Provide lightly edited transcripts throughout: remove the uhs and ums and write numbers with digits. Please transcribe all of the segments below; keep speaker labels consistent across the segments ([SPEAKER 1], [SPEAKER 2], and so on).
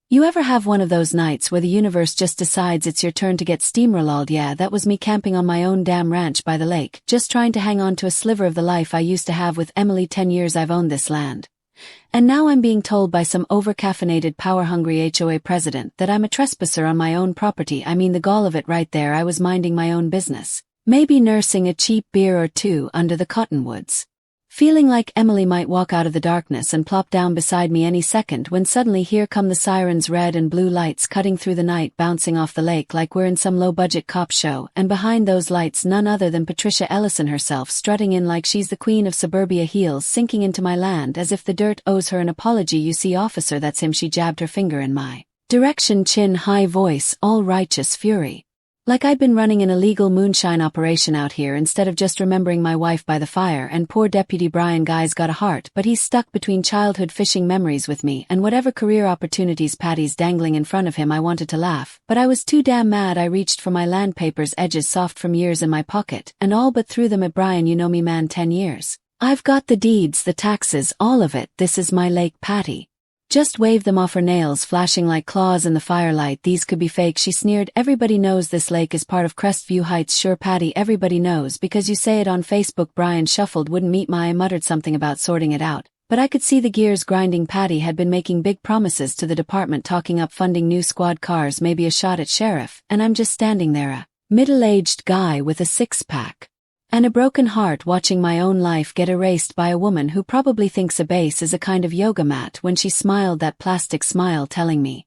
[SPEAKER 1] You ever have one of those nights where the universe just decides it's your turn to get steamrolled? Yeah, that was me camping on my own damn ranch by the lake, just trying to hang on to a sliver of the life I used to have with Emily. 10 years I've owned this land. And now I'm being told by some over-caffeinated power-hungry HOA president that I'm a trespasser on my own property. I mean, the gall of it right there. I was minding my own business, maybe nursing a cheap beer or two under the cottonwoods, feeling like Emily might walk out of the darkness and plop down beside me any second, when suddenly here come the sirens, red and blue lights cutting through the night, bouncing off the lake like we're in some low-budget cop show, and behind those lights none other than Patricia Ellison herself, strutting in like she's the queen of suburbia, heels sinking into my land as if the dirt owes her an apology. You see, officer, that's him. She jabbed her finger in my direction, chin high, voice all righteous fury. Like I'd been running an illegal moonshine operation out here instead of just remembering my wife by the fire. And poor Deputy Brian Guy's got a heart, but he's stuck between childhood fishing memories with me and whatever career opportunities Patty's dangling in front of him. I wanted to laugh, but I was too damn mad. I reached for my land papers, edges soft from years, in my pocket, and all but threw them at Brian. You know me, man, 10 years. I've got the deeds, the taxes, all of it. This is my lake, Patty. Just waved them off, her nails flashing like claws in the firelight. These could be fake, she sneered. Everybody knows this lake is part of Crestview Heights. Sure, Patty, everybody knows because you say it on Facebook. Brian shuffled. Wouldn't meet my. I muttered something about sorting it out, but I could see the gears grinding. Patty had been making big promises to the department, talking up funding new squad cars, maybe a shot at sheriff, and I'm just standing there, a middle-aged guy with a six-pack and a broken heart, watching my own life get erased by a woman who probably thinks a base is a kind of yoga mat. When she smiled, that plastic smile telling me,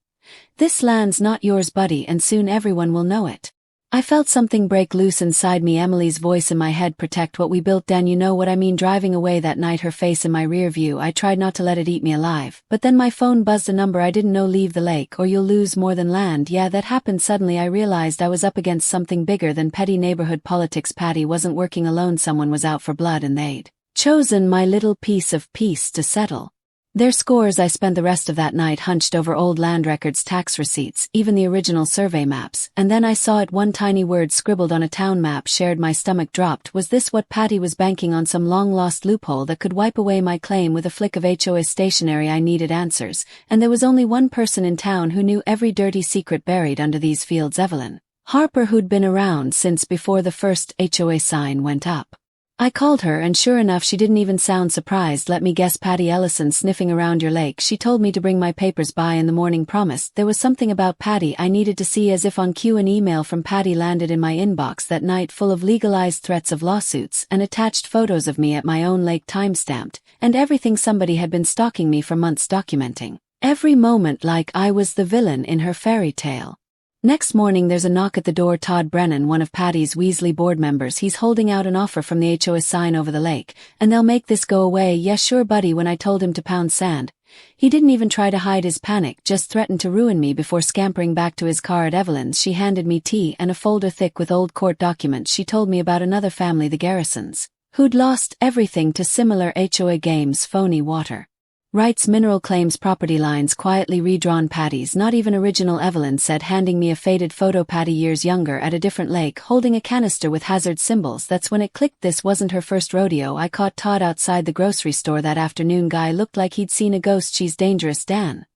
[SPEAKER 1] "This land's not yours, buddy, and soon everyone will know it." I felt something break loose inside me, Emily's voice in my head, "Protect what we built, Dan, you know what I mean." Driving away that night, her face in my rear view, I tried not to let it eat me alive, but then my phone buzzed, a number I didn't know. "Leave the lake or you'll lose more than land." Yeah, that happened. Suddenly I realized I was up against something bigger than petty neighborhood politics. Patty wasn't working alone, someone was out for blood, and they'd chosen my little piece of peace to settle their scores. I spent the rest of that night hunched over old land records, tax receipts, even the original survey maps, and then I saw it, one tiny word scribbled on a town map. Shared. My stomach dropped. Was this what Patty was banking on, some long-lost loophole that could wipe away my claim with a flick of HOA stationery? I needed answers, and there was only one person in town who knew every dirty secret buried under these fields: Evelyn Harper, who'd been around since before the first HOA sign went up. I called her, and sure enough, she didn't even sound surprised. "Let me guess, Patty Ellison, sniffing around your lake. She told me to bring my papers by in the morning. Promised." There was something about Patty I needed to see. As if on cue, an email from Patty landed in my inbox that night, full of legalized threats of lawsuits and attached photos of me at my own lake, time-stamped, and everything. Somebody had been stalking me for months, documenting every moment like I was the villain in her fairy tale. Next morning there's a knock at the door. Todd Brennan, one of Patty's Weasley board members. He's holding out an offer from the HOA sign over the lake, and they'll make this go away. "Yeah, sure, buddy." When I told him to pound sand, he didn't even try to hide his panic, just threatened to ruin me before scampering back to his car at Evelyn's. She handed me tea and a folder thick with old court documents. She told me about another family, the Garrisons, who'd lost everything to similar HOA games, phony water rights, mineral claims, property lines quietly redrawn. Patty's not even original, Evelyn said, handing me a faded photo. Patty, years younger, at a different lake, holding a canister with hazard symbols. That's when it clicked. This wasn't her first rodeo. I caught Todd outside the grocery store that afternoon. Guy looked like he'd seen a ghost. "She's dangerous, Dan,"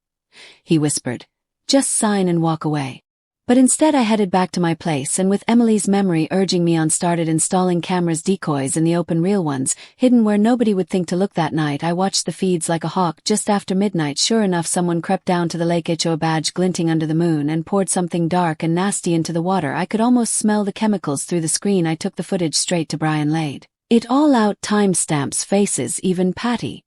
[SPEAKER 1] he whispered. "Just sign and walk away." But instead I headed back to my place, and with Emily's memory urging me on, started installing cameras, decoys in the open, real ones, hidden where nobody would think to look. That night I watched the feeds like a hawk. Just after midnight, sure enough, someone crept down to the lake, HOA badge glinting under the moon, and poured something dark and nasty into the water. I could almost smell the chemicals through the screen. I took the footage straight to Brian, laid it all out, timestamps, faces, even Patty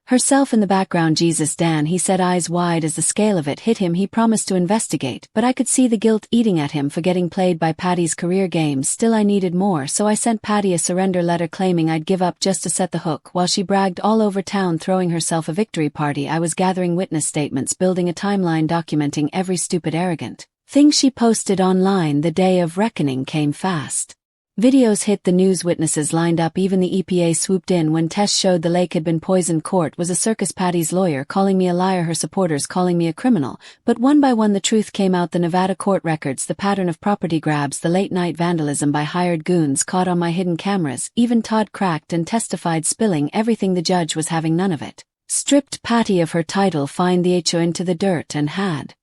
[SPEAKER 1] herself in the background. "Jesus, Dan," he said, eyes wide as the scale of it hit him. He promised to investigate, but I could see the guilt eating at him for getting played by Patty's career games. Still, I needed more, so I sent Patty a surrender letter claiming I'd give up just to set the hook, while she bragged all over town, throwing herself a victory party. I was gathering witness statements, building a timeline, documenting every stupid, arrogant thing she posted online. The day of reckoning came fast. Videos hit the news, witnesses lined up, even the EPA swooped in when tests showed the lake had been poisoned. Court was a circus. Patty's lawyer calling me a liar, her supporters calling me a criminal, but one by one the truth came out. The Nevada court records, the pattern of property grabs, the late-night vandalism by hired goons caught on my hidden cameras. Even Todd cracked and testified, spilling everything. The judge was having none of it. Stripped Patty of her title, fined the HOA into the dirt, and had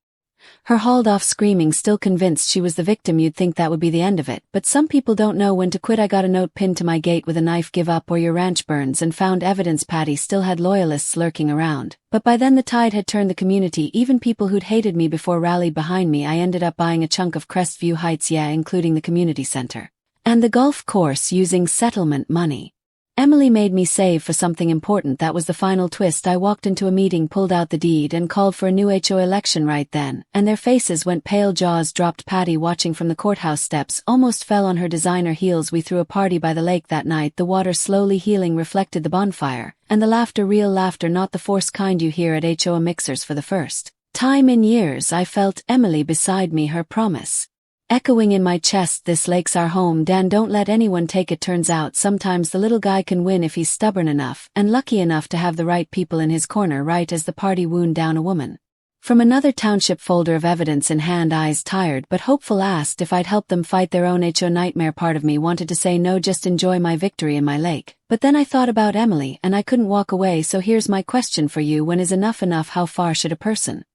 [SPEAKER 1] Her hauled off screaming, still convinced she was the victim. You'd think that would be the end of it, but some people don't know when to quit. I got a note pinned to my gate with a knife: give up or your ranch burns, and found evidence. Patty still had loyalists lurking around, but by then the tide had turned. The community, even people who'd hated me before, rallied behind me. I ended up buying a chunk of Crestview Heights, including the community center and the golf course, using settlement money. Emily made me save for something important. That was the final twist. I walked into a meeting, pulled out the deed, and called for a new HOA election right then, and their faces went pale, jaws dropped. Patty, watching from the courthouse steps, almost fell on her designer heels. We threw a party by the lake that night. The water, slowly healing, reflected the bonfire, and the laughter, real laughter, not the forced kind you hear at HOA mixers. For the first time in years, I felt Emily beside me, her promise echoing in my chest. This lake's our home, Dan. Don't let anyone take it. Turns out sometimes the little guy can win if he's stubborn enough and lucky enough to have the right people in his corner. Right as the party wound down, a woman from another township, folder of evidence in hand, eyes tired but hopeful, asked if I'd help them fight their own HO nightmare. Part of me wanted to say no, just enjoy my victory in my lake, but then I thought about Emily and I couldn't walk away. So here's my question for you: when is enough enough? How far should a person